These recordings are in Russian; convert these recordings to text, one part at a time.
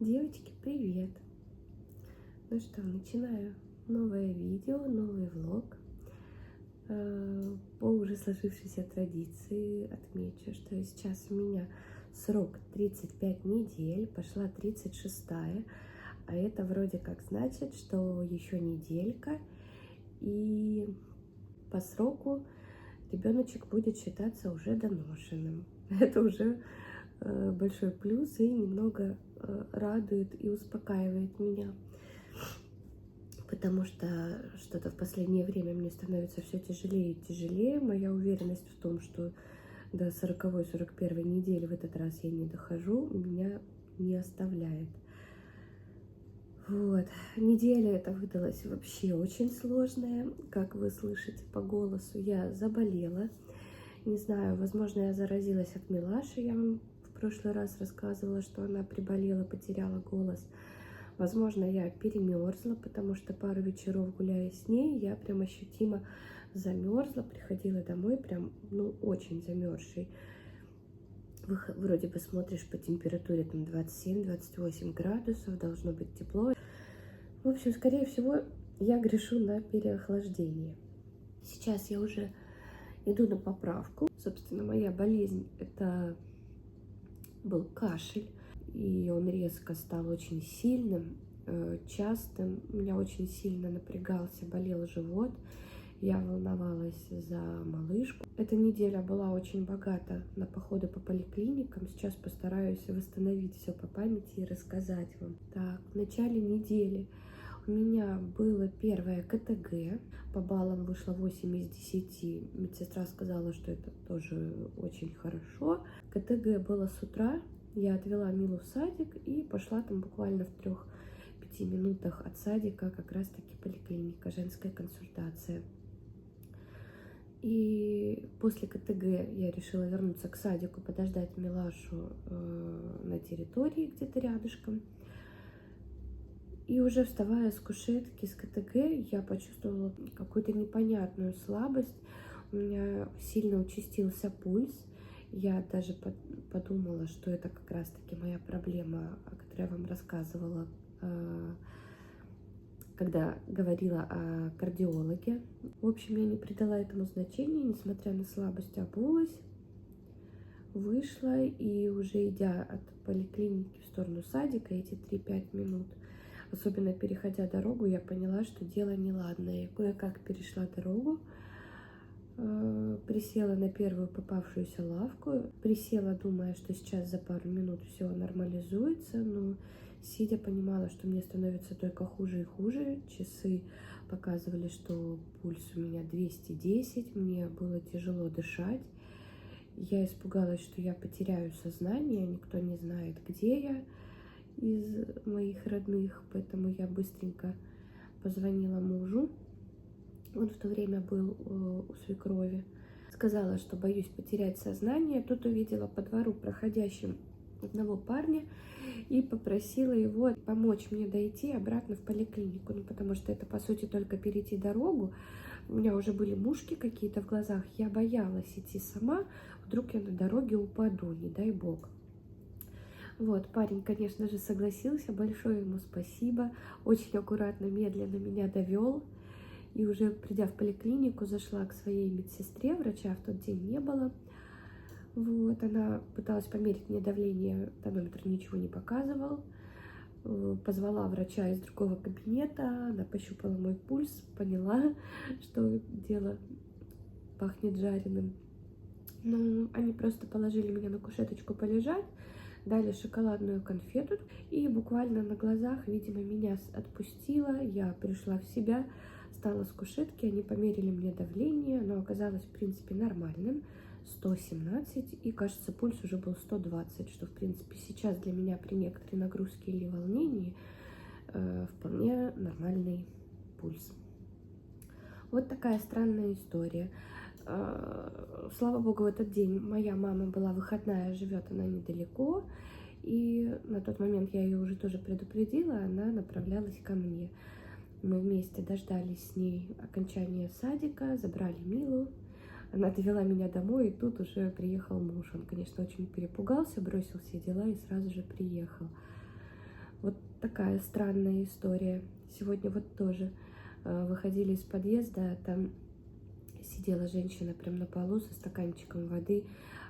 Девочки, привет! Ну что, начинаю новое видео, новый влог. По уже сложившейся традиции отмечу, что сейчас у меня срок 35 недель, пошла 36-я, а это вроде как значит, что еще неделька, и по сроку ребеночек будет считаться уже доношенным. Это уже большой плюс и немного радует и успокаивает меня, потому что что-то в последнее время мне становится все тяжелее и тяжелее. Моя уверенность в том, что до 40-41 недели в этот раз я не дохожу, меня не оставляет. Вот. Неделя эта выдалась вообще очень сложная. Как вы слышите по голосу, я заболела. Не знаю, возможно, я заразилась от Милаши. Я вам в прошлый раз рассказывала, что она приболела, потеряла голос. Возможно, я перемерзла, потому что пару вечеров гуляя с ней, я прям ощутимо замерзла, приходила домой прям, очень замерзшей. Вроде бы смотришь по температуре там 27-28 градусов, должно быть тепло. В общем, скорее всего, я грешу на переохлаждение. Сейчас я уже иду на поправку. Собственно, моя болезнь — это был кашель, и он резко стал очень сильным, частым. Меня очень сильно напрягался, болел живот. Я волновалась за малышку. Эта неделя была очень богата на походы по поликлиникам. Сейчас постараюсь восстановить все по памяти и рассказать вам. Так, в начале недели у меня было первое КТГ. По баллам вышло 8 из 10. Медсестра сказала, что это тоже очень хорошо. КТГ было с утра. Я отвела Милу в садик и пошла там буквально в 3-5 минутах от садика как раз-таки поликлиника, женская консультация. И после КТГ я решила вернуться к садику, подождать Милашу на территории где-то рядышком. И уже вставая с кушетки, с КТГ, я почувствовала какую-то непонятную слабость. У меня сильно участился пульс. Я даже подумала, что это как раз-таки моя проблема, о которой я вам рассказывала, когда говорила о кардиологе. В общем, я не придала этому значения, несмотря на слабость, обулась, вышла, и уже идя от поликлиники в сторону садика, эти 3-5 минут, особенно переходя дорогу, я поняла, что дело неладное. Я кое-как перешла дорогу, присела на первую попавшуюся лавку, присела, думая, что сейчас за пару минут все нормализуется, но сидя понимала, что мне становится только хуже и хуже. Часы показывали, что пульс у меня 210, мне было тяжело дышать. Я испугалась, что я потеряю сознание, никто не знает, где я из моих родных, поэтому я быстренько позвонила мужу. Он в то время был у свекрови. Сказала, что боюсь потерять сознание. Тут увидела по двору проходящим одного парня и попросила его помочь мне дойти обратно в поликлинику. Потому что это, по сути, только перейти дорогу. У меня уже были мушки какие-то в глазах. Я боялась идти сама. Вдруг я на дороге упаду, не дай бог. Вот, парень, конечно же, согласился. Большое ему спасибо. Очень аккуратно, медленно меня довел. И уже придя в поликлинику, зашла к своей медсестре, врача в тот день не было. Вот, она пыталась померить мне давление, тонометр ничего не показывал. Позвала врача из другого кабинета, она пощупала мой пульс, поняла, что дело пахнет жареным. Ну, они просто положили меня на кушеточку полежать, дали шоколадную конфету, и буквально на глазах, видимо, меня отпустило, я пришла в себя, встала с кушетки, они померили мне давление, оно оказалось, в принципе, нормальным, 117, и, кажется, пульс уже был 120, что, в принципе, сейчас для меня при некоторой нагрузке или волнении вполне нормальный пульс. Вот такая странная история. Слава богу, в этот день моя мама была выходная, живет она недалеко, и на тот момент я ее уже тоже предупредила, она направлялась ко мне. Мы вместе дождались с ней окончания садика, забрали Милу, она довела меня домой, и тут уже приехал муж. Он, конечно, очень перепугался, бросил все дела и сразу же приехал. Вот такая странная история. Сегодня вот тоже выходили из подъезда, там сидела женщина прям на полу со стаканчиком воды,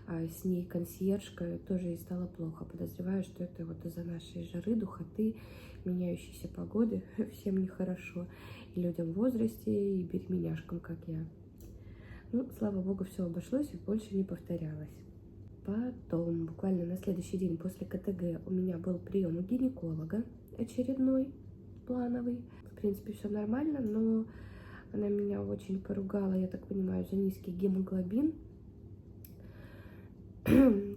а с ней консьержка, тоже ей стало плохо. Подозреваю, что это вот из-за нашей жары, духоты, меняющейся погоды, всем нехорошо. И людям в возрасте, и беременяшкам, как я. Ну, слава богу, все обошлось и больше не повторялось. Потом, буквально на следующий день после КТГ у меня был прием у гинеколога очередной, плановый. В принципе, все нормально, но она меня очень поругала, я так понимаю, за низкий гемоглобин.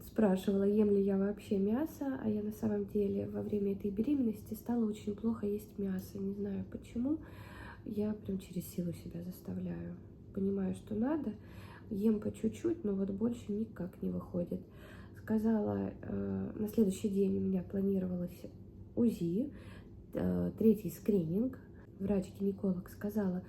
Спрашивала, ем ли я вообще мясо, а я на самом деле во время этой беременности стала очень плохо есть мясо. Не знаю почему, я прям через силу себя заставляю. Понимаю, что надо, ем по чуть-чуть, но вот больше никак не выходит. Сказала, на следующий день у меня планировалось УЗИ, третий скрининг. Врач-гинеколог сказала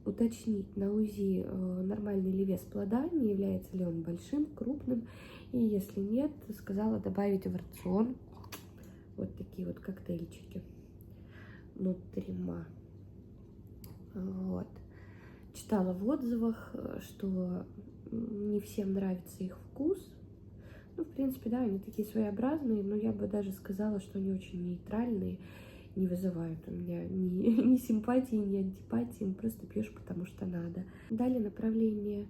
уточнить на УЗИ, нормальный ли вес плода, не является ли он большим, крупным. И если нет, сказала добавить в рацион вот такие вот коктейльчики Нутрима. Вот. Читала в отзывах, что не всем нравится их вкус. Ну, в принципе, да, они такие своеобразные, но я бы даже сказала, что они очень нейтральные, не вызывают у меня ни симпатии, ни антипатии, просто пьешь, потому что надо. Дали направление,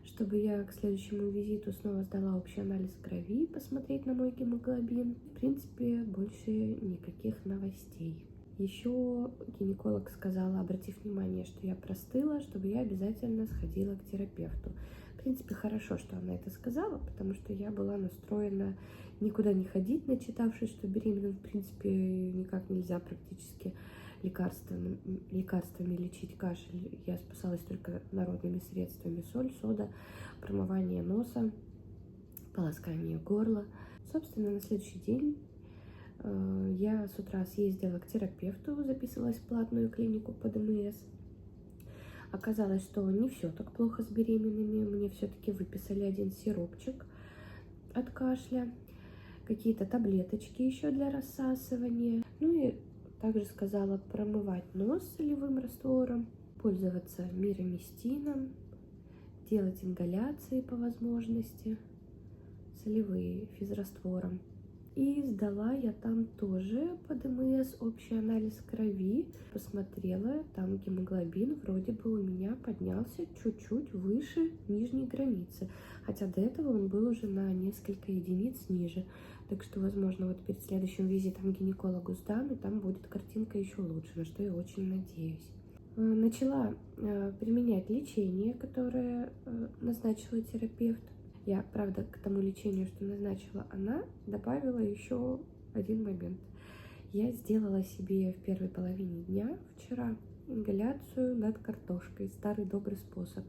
чтобы я к следующему визиту снова сдала общий анализ крови, посмотреть на мой гемоглобин. В принципе, больше никаких новостей. Еще гинеколог сказала, обратив внимание, что я простыла, чтобы я обязательно сходила к терапевту. В принципе, хорошо, что она это сказала, потому что я была настроена никуда не ходить, начитавшись, что беременным, в принципе, никак нельзя практически лекарствами лечить кашель. Я спасалась только народными средствами: соль, сода, промывание носа, полоскание горла. Собственно, на следующий день я с утра съездила к терапевту, записывалась в платную клинику по ДМС. Оказалось, что не все так плохо с беременными. Мне все-таки выписали один сиропчик от кашля, какие-то таблеточки еще для рассасывания. Ну и также сказала промывать нос солевым раствором, пользоваться мироместином, делать ингаляции по возможности, солевые физраствором. И сдала я там тоже по ДМС общий анализ крови. Посмотрела, там гемоглобин вроде бы у меня поднялся чуть-чуть выше нижней границы. Хотя до этого он был уже на несколько единиц ниже. Так что, возможно, вот перед следующим визитом к гинекологу сдам, и там будет картинка еще лучше, на что я очень надеюсь. Начала применять лечение, которое назначила терапевт. Я, правда, к тому лечению, что назначила она, добавила еще один момент. Я сделала себе в первой половине дня вчера ингаляцию над картошкой. Старый добрый способ.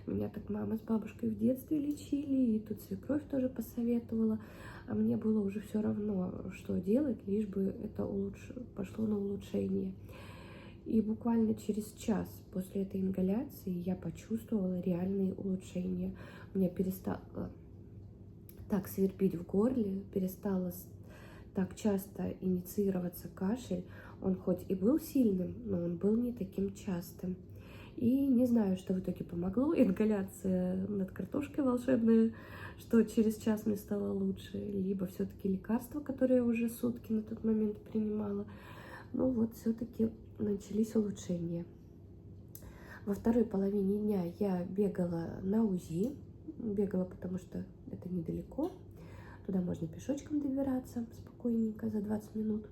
Меня так мама с бабушкой в детстве лечили, и тут свекровь тоже посоветовала. А мне было уже все равно, что делать, лишь бы это пошло на улучшение. И буквально через час после этой ингаляции я почувствовала реальные улучшения. У меня перестало так свербить в горле, перестало так часто инициироваться кашель. Он хоть и был сильным, но он был не таким частым. И не знаю, что в итоге помогло. Ингаляция над картошкой волшебная, что через час мне стало лучше. Либо все-таки лекарства, которые я уже сутки на тот момент принимала. Но вот все-таки начались улучшения. Во второй половине дня я бегала на УЗИ. Бегала, потому что это недалеко. Туда можно пешочком добираться спокойненько за 20 минут.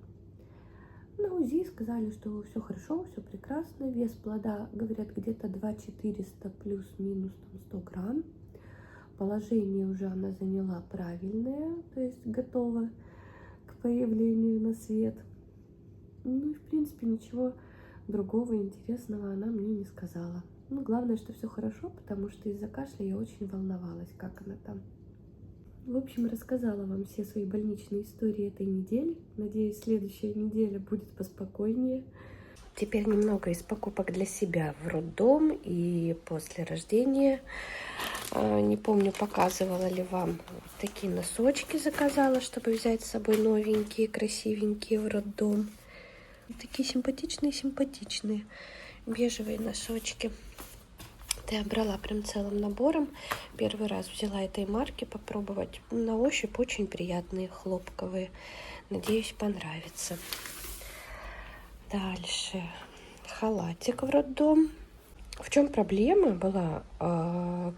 На УЗИ сказали, что все хорошо, все прекрасно. Вес плода, говорят, где-то 2400 плюс-минус 100 грамм. Положение уже она заняла правильное, то есть готова к появлению на свет. Ну и в принципе ничего другого интересного она мне не сказала. Ну, главное, что все хорошо, потому что из-за кашля я очень волновалась, как она там. В общем, рассказала вам все свои больничные истории этой недели. Надеюсь, следующая неделя будет поспокойнее. Теперь немного из покупок для себя в роддом и после рождения. Не помню, показывала ли вам. Вот такие носочки заказала, чтобы взять с собой новенькие, красивенькие в роддом. Вот такие симпатичные бежевые носочки. Это я брала прям целым набором. Первый раз взяла этой марки попробовать. На ощупь очень приятные, хлопковые. Надеюсь, понравится. Дальше халатик в роддом. В чем проблема была,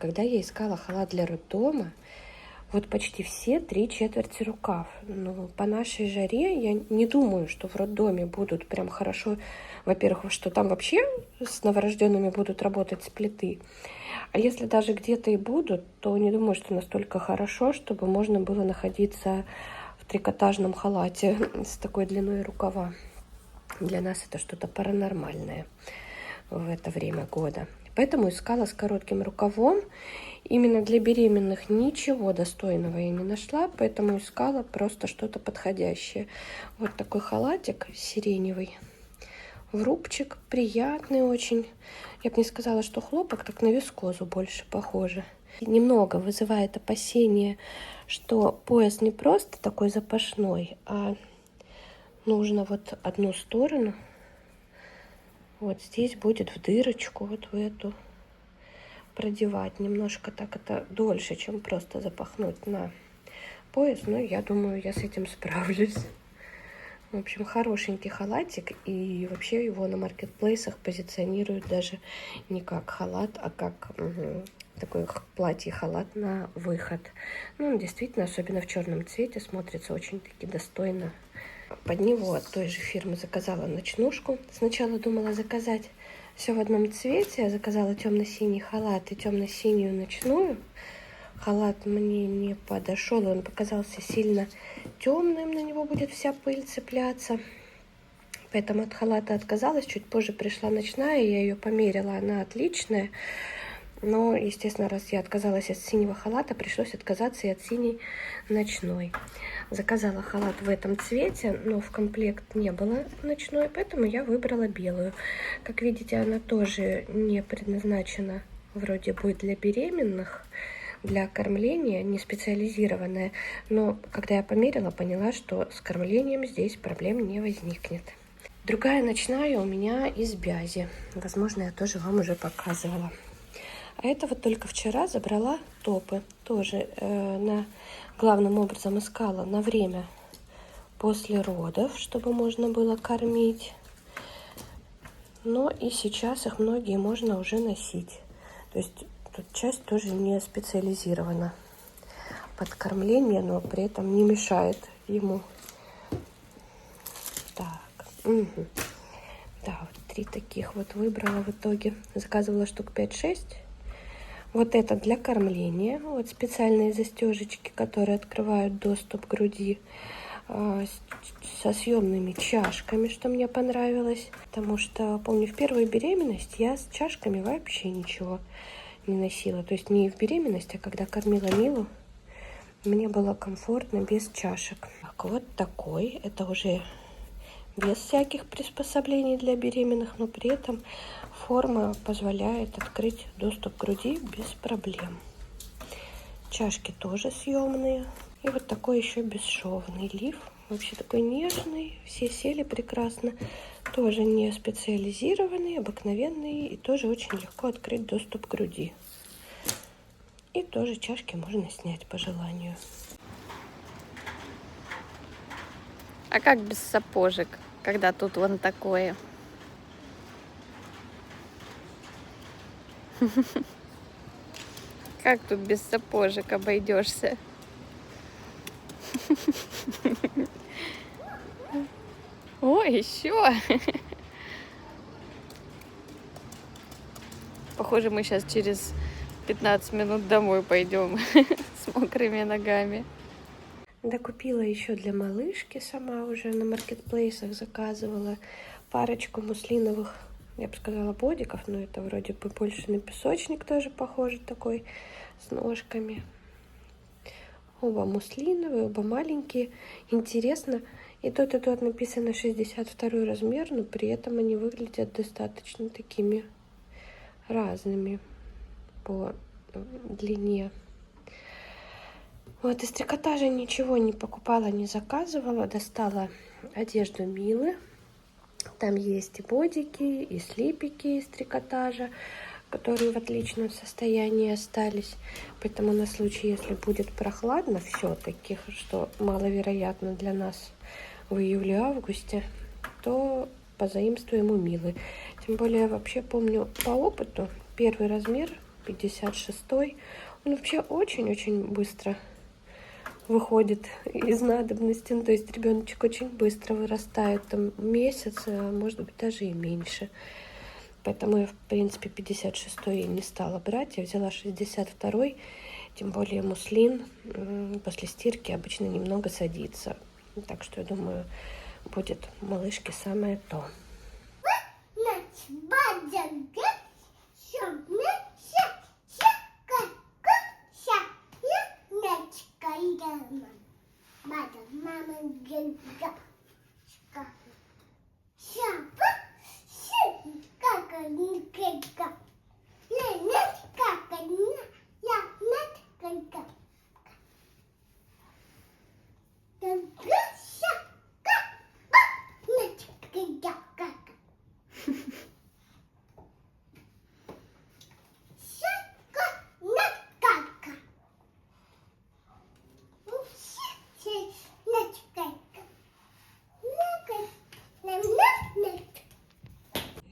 когда я искала халат для роддома? Вот почти все 3/4 рукав. Но по нашей жаре я не думаю, что в роддоме будут прям хорошо. Во-первых, что там вообще с новорожденными будут работать с плиты. А если даже где-то и будут, то не думаю, что настолько хорошо, чтобы можно было находиться в трикотажном халате с такой длиной рукава. Для нас это что-то паранормальное в это время года. Поэтому искала с коротким рукавом. Именно для беременных ничего достойного я не нашла, поэтому искала просто что-то подходящее. Вот такой халатик сиреневый, в рубчик, приятный очень. Я бы не сказала, что хлопок, так на вискозу больше похоже. Немного вызывает опасение, что пояс не просто такой запашной, а нужно вот одну сторону. Вот здесь будет в дырочку, вот в эту продевать. Немножко так это дольше, чем просто запахнуть на пояс. Но я думаю, я с этим справлюсь. В общем, хорошенький халатик. И вообще его на маркетплейсах позиционируют даже не как халат, а как такой платье-халат на выход. Ну, действительно, особенно в черном цвете, смотрится очень-таки достойно. Под него от той же фирмы заказала ночнушку. Сначала думала заказать все в одном цвете. Я заказала темно-синий халат и темно-синюю ночную. Халат мне не подошел, он показался сильно темным, на него будет вся пыль цепляться. Поэтому от халата отказалась. Чуть позже пришла ночная, я ее померила, она отличная. Но, естественно, раз я отказалась от синего халата, пришлось отказаться и от синей ночной. Заказала халат в этом цвете, но в комплект не было ночной, поэтому я выбрала белую. Как видите, она тоже не предназначена вроде бы для беременных, для кормления, не специализированная. Но когда я померила, поняла, что с кормлением здесь проблем не возникнет. Другая ночная у меня из бязи. Возможно, я тоже вам уже показывала. А это вот только вчера забрала топы. Тоже главным образом искала на время после родов, чтобы можно было кормить. Но и сейчас их многие можно уже носить. То есть тут часть тоже не специализирована под кормление, но при этом не мешает ему. Так. Угу. Да, вот 3 таких вот выбрала в итоге. Заказывала штук 5-6. Вот это для кормления. Вот специальные застежечки, которые открывают доступ к груди, со съемными чашками, что мне понравилось. Потому что, помню, в первую беременность я с чашками вообще ничего не носила. То есть не в беременность, а когда кормила Милу, мне было комфортно без чашек. Так, вот такой. Это уже без всяких приспособлений для беременных, но при этом форма позволяет открыть доступ к груди без проблем. Чашки тоже съемные. И вот такой еще бесшовный лиф. Вообще такой нежный. Все сели прекрасно. Тоже не специализированный, обыкновенный. И тоже очень легко открыть доступ к груди. И тоже чашки можно снять по желанию. А как без сапожек, когда тут вон такое? Как тут без сапожек обойдешься? Ой, еще. Похоже, мы сейчас через 15 минут домой пойдем с мокрыми ногами. Докупила еще для малышки, сама уже на маркетплейсах заказывала парочку муслиновых, я бы сказала, бодиков, но это вроде бы больше на песочник тоже похоже такой, с ножками. Оба муслиновые, оба маленькие. Интересно, И тут написано 62 размер, но при этом они выглядят достаточно такими разными по длине. Вот, из трикотажа ничего не покупала, не заказывала. Достала одежду Милы. Там есть и бодики, и слипики из трикотажа, которые в отличном состоянии остались. Поэтому на случай, если будет прохладно все-таки, что маловероятно для нас в июле-августе, то позаимствуем у Милы. Тем более, я вообще помню по опыту, первый размер, 56-й, он вообще очень-очень быстро выходит из надобности. Ну, то есть ребеночек очень быстро вырастает, там месяц, а может быть даже и меньше. Поэтому я, в принципе, 56-й не стала брать, я взяла 62-й, тем более муслин после стирки обычно немного садится. Так что я думаю, будет малышке самое то.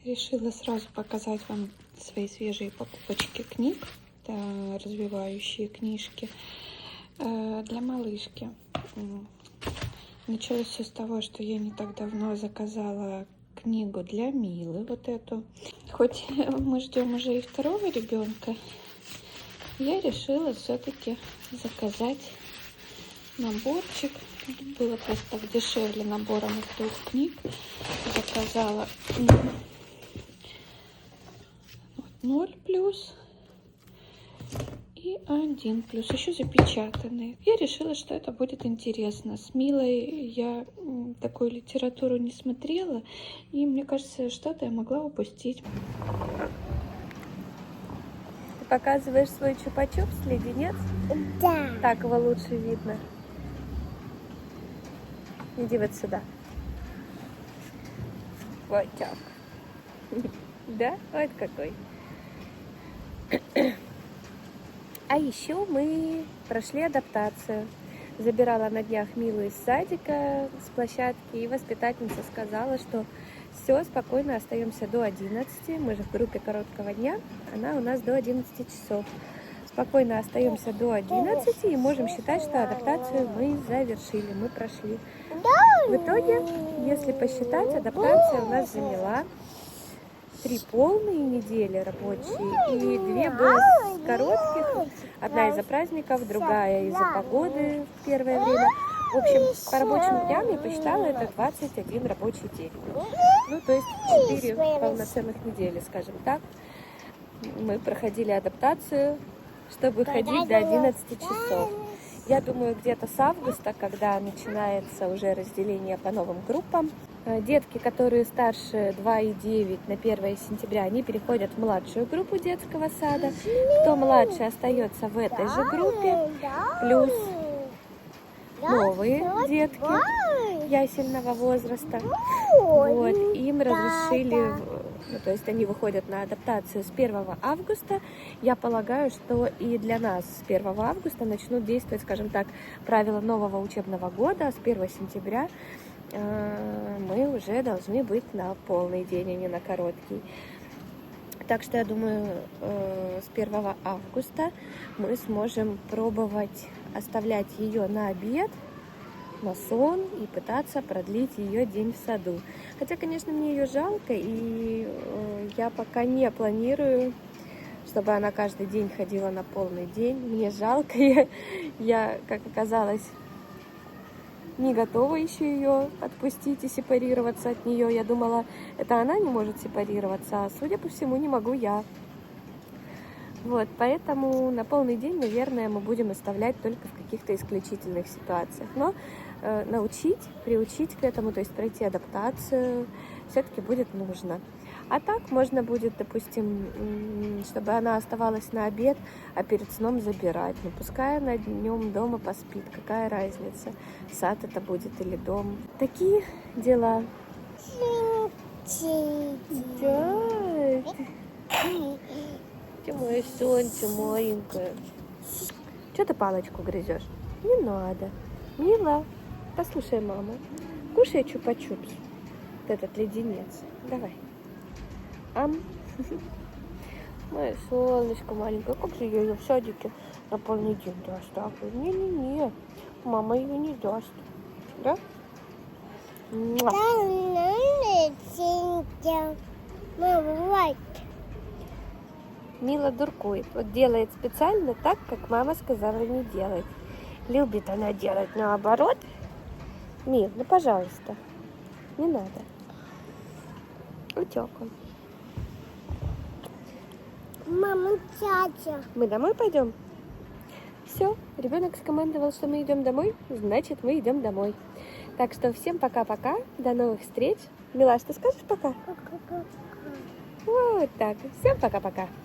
Решила сразу показать вам свои свежие покупочки книг. Это развивающие книжки для малышки. Началось все с того, что я не так давно заказала книгу для Милы, вот эту. Хоть мы ждем уже и второго ребенка, я решила все-таки заказать наборчик. Было просто так дешевле набором из 2 книг. Заказала 0 плюс и 1 плюс, еще запечатанные. Я решила, что это будет интересно. С Милой я такую литературу не смотрела, и мне кажется, что-то я могла упустить. Ты показываешь свой чупа-чупс, леденец? Да. Так его лучше видно. Иди вот сюда. Вот так. Да? Вот какой. А еще мы прошли адаптацию. Забирала на днях Милу из садика с площадки, и воспитательница сказала, что все, спокойно остаемся до 11. Мы же в группе короткого дня, она у нас до 11 часов. Спокойно остаемся до 11 и можем считать, что адаптацию мы завершили, мы прошли. В итоге, если посчитать, адаптация у нас заняла 3 полные недели рабочие и 2 было коротких. Одна из-за праздников, другая из-за погоды в первое время. В общем, по рабочим дням я посчитала, это 21 рабочий день. Ну, то есть 4 полноценных недели, скажем так. Мы проходили адаптацию, чтобы ходить до 11 часов. Я думаю, где-то с августа, когда начинается уже разделение по новым группам, детки, которые старше 2,9 на 1 сентября, они переходят в младшую группу детского сада. Кто младше остается в этой же группе, плюс новые детки ясельного возраста. Вот, им разрешили, ну, то есть они выходят на адаптацию с 1 августа. Я полагаю, что и для нас с 1 августа начнут действовать, скажем так, правила нового учебного года. С 1 сентября мы уже должны быть на полный день, а не на короткий. Так что я думаю, с 1 августа мы сможем пробовать оставлять ее на обед, на сон и пытаться продлить ее день в саду. Хотя, конечно, мне ее жалко, и я пока не планирую, чтобы она каждый день ходила на полный день. Мне жалко, я, как оказалось, не готова еще ее отпустить и сепарироваться от нее. Я думала, это она не может сепарироваться, а судя по всему, не могу я. Вот, поэтому на полный день, наверное, мы будем оставлять только в каких-то исключительных ситуациях. Но научить, приучить к этому, то есть пройти адаптацию все-таки будет нужно. А так можно будет, допустим, чтобы она оставалась на обед, а перед сном забирать. Ну, пускай она днем дома поспит, какая разница, сад это будет или дом. Такие дела. Да, ты моя солнце маленькое. Что ты палочку грызешь? Не надо. Мила, послушай маму. Кушай чупа-чупс. Вот этот леденец. Давай. Ам. Мое солнышко маленькое. Как же я ее в садике на полный день оставлю? Не-не-не. Мама ее не даст. Да? Муа. Мила дуркует. Вот делает специально так, как мама сказала не делать. Любит она делать наоборот. Мил, ну пожалуйста. Не надо. Утек он. Мама, тятя. Мы домой пойдем? Все, ребенок скомандовал, что мы идем домой, значит, мы идем домой. Так что всем пока-пока, до новых встреч. Милаш, ты скажешь пока? Пока-пока. Вот так. Всем пока-пока.